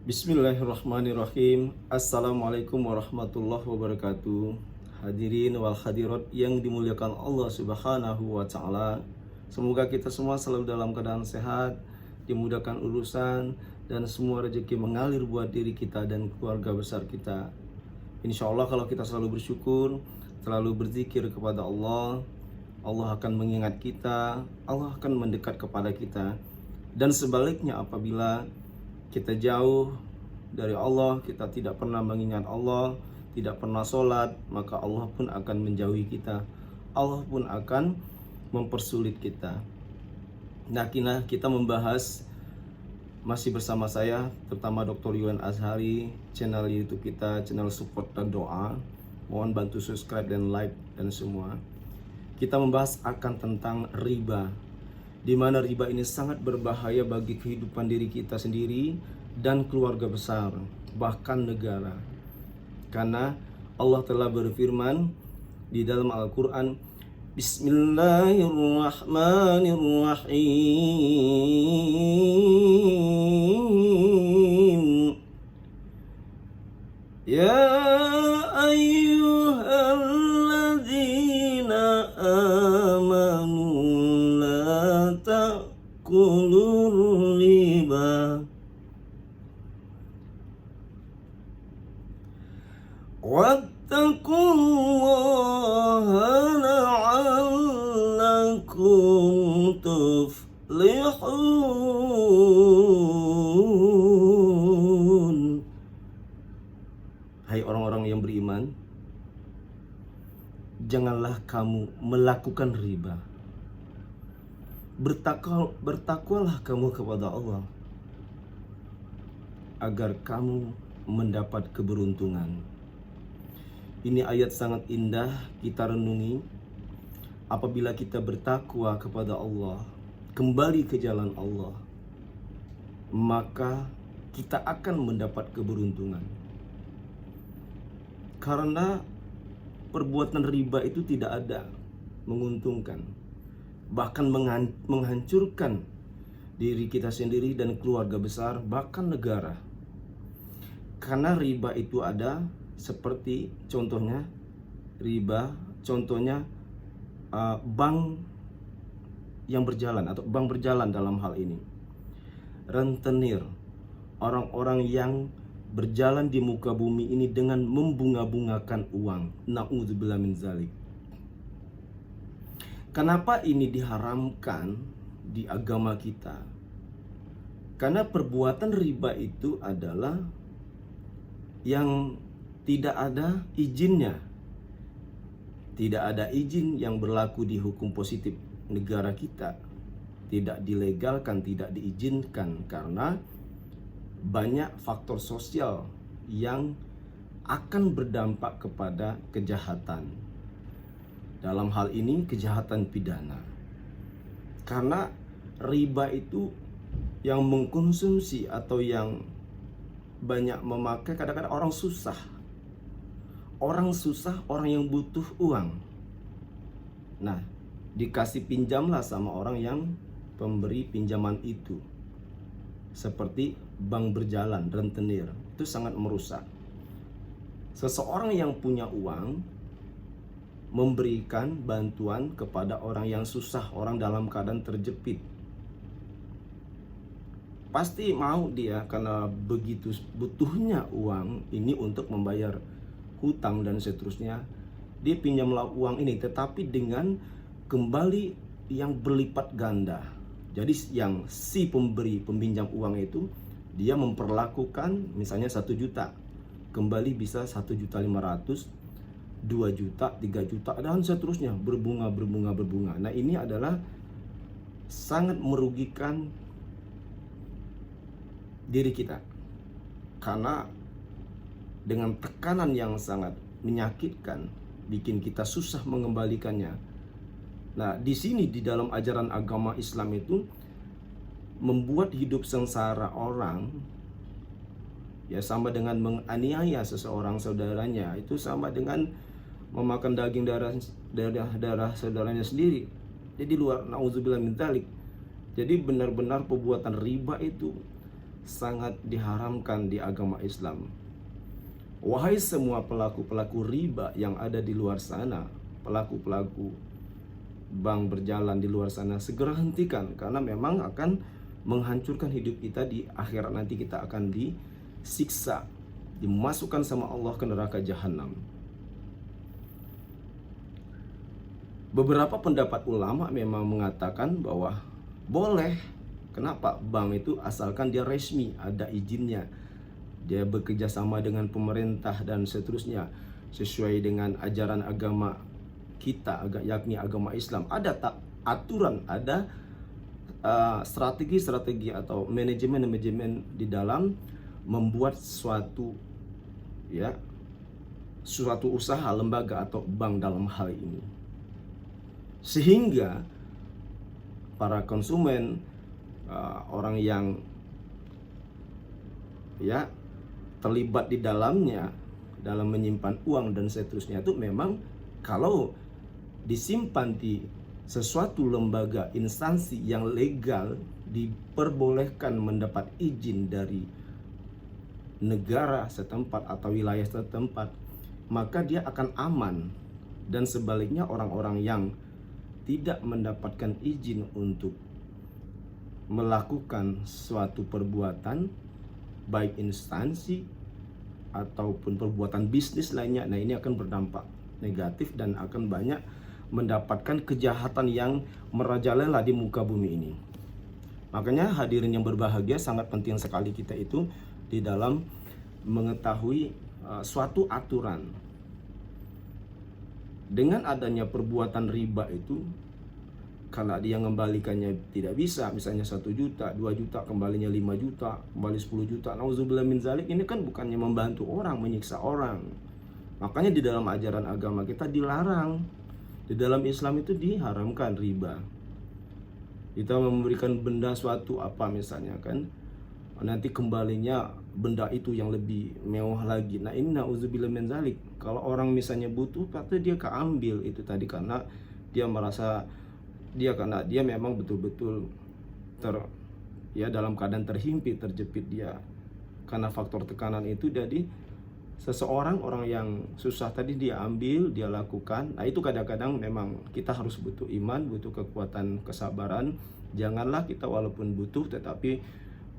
Bismillahirrahmanirrahim. Assalamualaikum warahmatullahi wabarakatuh. Hadirin wal hadirat yang dimuliakan Allah Subhanahu wa taala. Semoga kita semua selalu dalam keadaan sehat, dimudahkan urusan dan semua rezeki mengalir buat diri kita dan keluarga besar kita. Insya Allah kalau kita selalu bersyukur, selalu berzikir kepada Allah, Allah akan mengingat kita, Allah akan mendekat kepada kita. Dan sebaliknya apabila kita jauh dari Allah, kita tidak pernah mengingat Allah, tidak pernah sholat, maka Allah pun akan menjauhi kita. Allah pun akan mempersulit kita. Nah, kita membahas masih bersama saya, terutama Dr. Yuan Azhari, channel YouTube kita, channel support dan doa. Mohon bantu subscribe dan like dan semua. Kita membahas akan tentang riba, di mana riba ini sangat berbahaya bagi kehidupan diri kita sendiri dan keluarga besar, bahkan negara. Karena Allah telah berfirman di dalam Al-Quran, Bismillahirrahmanirrahim. Ya ayyuhalladzina amanu la ta'kulur riba wattaqullaha la'allakum tuflihun. Hai orang-orang yang beriman, janganlah kamu melakukan riba. Bertakwalah kamu kepada Allah agar kamu mendapat keberuntungan. Ini ayat sangat indah kita renungi. Apabila kita bertakwa kepada Allah, kembali ke jalan Allah, maka kita akan mendapat keberuntungan. Karena perbuatan riba itu tidak ada menguntungkan, bahkan menghancurkan diri kita sendiri dan keluarga besar, bahkan negara. Karena riba itu ada seperti contohnya bank yang berjalan atau bank berjalan dalam hal ini. Rentenir, orang-orang yang berjalan di muka bumi ini dengan membunga-bungakan uang. Na'udzubillah min zalik. Kenapa ini diharamkan di agama kita? Karena perbuatan riba itu adalah yang tidak ada izinnya. Tidak ada izin yang berlaku di hukum positif negara kita. Tidak dilegalkan, tidak diizinkan karena banyak faktor sosial yang akan berdampak kepada kejahatan. Dalam hal ini kejahatan pidana. Karena riba itu yang mengkonsumsi atau yang banyak memakai kadang-kadang orang susah. Orang susah, orang yang butuh uang. Nah, dikasih pinjamlah sama orang yang pemberi pinjaman itu. Seperti bank berjalan, rentenir, itu sangat merusak. Seseorang yang punya uang memberikan bantuan kepada orang yang susah, orang dalam keadaan terjepit. Pasti mau dia karena begitu butuhnya uang ini untuk membayar hutang dan seterusnya. Dia pinjamlah uang ini tetapi dengan kembali yang berlipat ganda. Jadi yang si pemberi peminjam uang itu dia memperlakukan misalnya 1 juta, kembali bisa 1.500.000, 2 juta, 3 juta dan seterusnya, berbunga. Nah, ini adalah sangat merugikan diri kita. Karena dengan tekanan yang sangat menyakitkan, bikin kita susah mengembalikannya. Nah, di sini di dalam ajaran agama Islam itu membuat hidup sengsara orang ya sama dengan menganiaya seseorang saudaranya, itu sama dengan memakan daging darah saudaranya sendiri. Jadi luar, naudzubillah min dzalik. Jadi benar-benar perbuatan riba itu sangat diharamkan di agama Islam. Wahai semua pelaku-pelaku riba yang ada di luar sana, pelaku-pelaku bank berjalan di luar sana, segera hentikan, karena memang akan menghancurkan hidup kita di akhirat. Nanti kita akan disiksa, dimasukkan sama Allah ke neraka jahanam. Beberapa pendapat ulama memang mengatakan bahwa boleh. Kenapa? Bank itu asalkan dia resmi, ada izinnya, dia bekerja sama dengan pemerintah dan seterusnya, sesuai dengan ajaran agama kita, yakni agama Islam. Ada tak aturan, ada strategi-strategi atau manajemen di dalam membuat suatu usaha, lembaga atau bank dalam hal ini, sehingga para konsumen, orang yang terlibat di dalamnya dalam menyimpan uang dan seterusnya, itu memang kalau disimpan di sesuatu lembaga instansi yang legal, diperbolehkan mendapat izin dari negara setempat atau wilayah setempat, maka dia akan aman. Dan sebaliknya, orang-orang yang tidak mendapatkan izin untuk melakukan suatu perbuatan, baik instansi ataupun perbuatan bisnis lainnya, nah ini akan berdampak negatif dan akan banyak mendapatkan kejahatan yang merajalela di muka bumi ini. Makanya hadirin yang berbahagia, sangat penting sekali kita itu di dalam mengetahui suatu aturan. Dengan adanya perbuatan riba itu, kalau dia mengembalikannya tidak bisa, misalnya 1 juta, 2 juta, kembalinya 5 juta, kembali 10 juta, nauzubillah min zalik, ini kan bukannya membantu orang, menyiksa orang. Makanya di dalam ajaran agama kita dilarang. Di dalam Islam itu diharamkan riba. Kita memberikan benda suatu apa misalnya kan, nanti kembalinya benda itu yang lebih mewah lagi. Nah ini nauzubillah min zalik. Kalau orang misalnya butuh, pasti dia keambil itu tadi, karena dia merasa karena dia memang betul-betul dalam keadaan terhimpit, terjepit dia karena faktor tekanan itu. Jadi orang yang susah tadi dia ambil, dia lakukan. Nah itu kadang-kadang memang kita harus butuh iman, butuh kekuatan, kesabaran. Janganlah kita walaupun butuh tetapi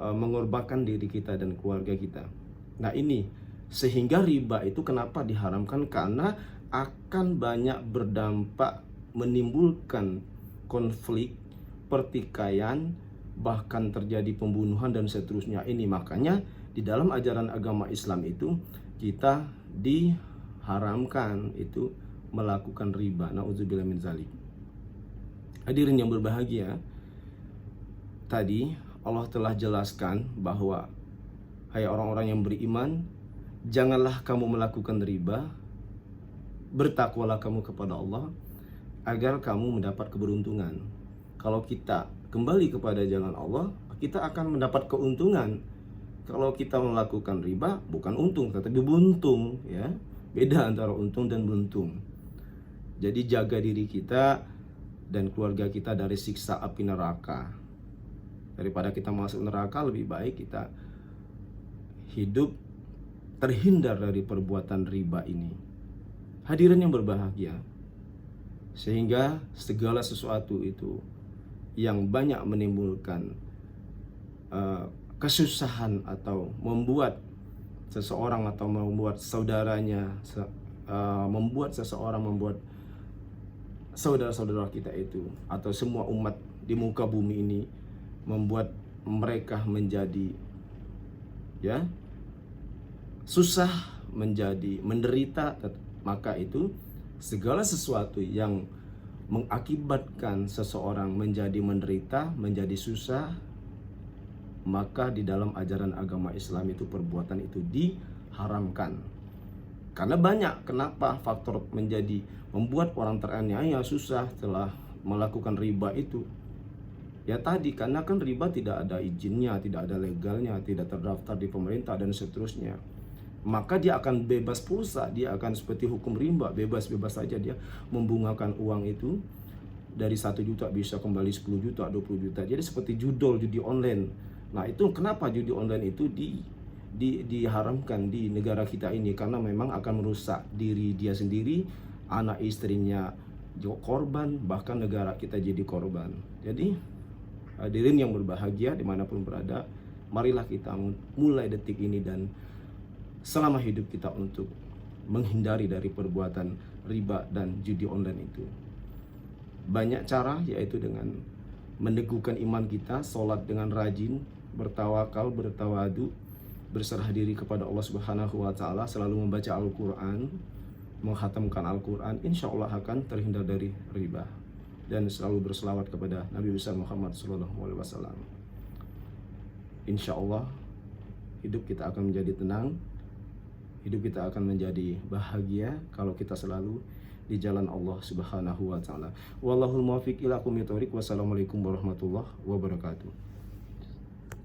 mengorbankan diri kita dan keluarga kita. Nah ini sehingga riba itu kenapa diharamkan, karena akan banyak berdampak, menimbulkan konflik, pertikaian, bahkan terjadi pembunuhan dan seterusnya. Ini makanya di dalam ajaran agama Islam itu kita diharamkan itu melakukan riba. Nauzubillah min zalik. Hadirin yang berbahagia, tadi Allah telah jelaskan bahwa hai orang-orang yang beriman, janganlah kamu melakukan riba, bertakwalah kamu kepada Allah agar kamu mendapat keberuntungan. Kalau kita kembali kepada jalan Allah, kita akan mendapat keuntungan. Kalau kita melakukan riba, bukan untung tetapi buntung, ya. Beda antara untung dan buntung. Jadi jaga diri kita dan keluarga kita dari siksa api neraka. Daripada kita masuk neraka, lebih baik kita hidup terhindar dari perbuatan riba ini. Hadirin yang berbahagia, sehingga segala sesuatu itu yang banyak menimbulkan kesusahan atau membuat seseorang atau membuat saudaranya, membuat saudara-saudara kita itu atau semua umat di muka bumi ini, membuat mereka menjadi susah, menjadi menderita, maka itu segala sesuatu yang mengakibatkan seseorang menjadi menderita, menjadi susah, maka di dalam ajaran agama Islam itu perbuatan itu diharamkan. Karena banyak kenapa faktor membuat orang teraniaya, susah setelah melakukan riba itu. Ya tadi, karena kan riba tidak ada izinnya, tidak ada legalnya, tidak terdaftar di pemerintah dan seterusnya. Maka dia akan bebas pulsa, dia akan seperti hukum rimba, bebas-bebas saja dia membungakan uang itu. Dari 1 juta bisa kembali 10 juta, 20 juta. Jadi seperti judi online. Nah, itu kenapa judi online itu diharamkan di negara kita ini, karena memang akan merusak diri dia sendiri, anak istrinya korban, bahkan negara kita jadi korban. Jadi hadirin yang berbahagia dimanapun berada, marilah kita mulai detik ini dan selama hidup kita untuk menghindari dari perbuatan riba dan judi online itu. Banyak cara, yaitu dengan meneguhkan iman kita, sholat dengan rajin, bertawakal, bertawadu, berserah diri kepada Allah Subhanahu wa Ta'ala, selalu membaca Al-Quran, menghatamkan Al-Quran, insya Allah akan terhindar dari riba, dan selalu berselawat kepada Nabi besar Muhammad SAW. Insya Allah hidup kita akan menjadi tenang, hidup kita akan menjadi bahagia kalau kita selalu di jalan Allah Subhanahu wa Ta'ala. Wallahul muwaffiq ila aqwamit thoriq. Wassalamualaikum warahmatullahi wabarakatuh.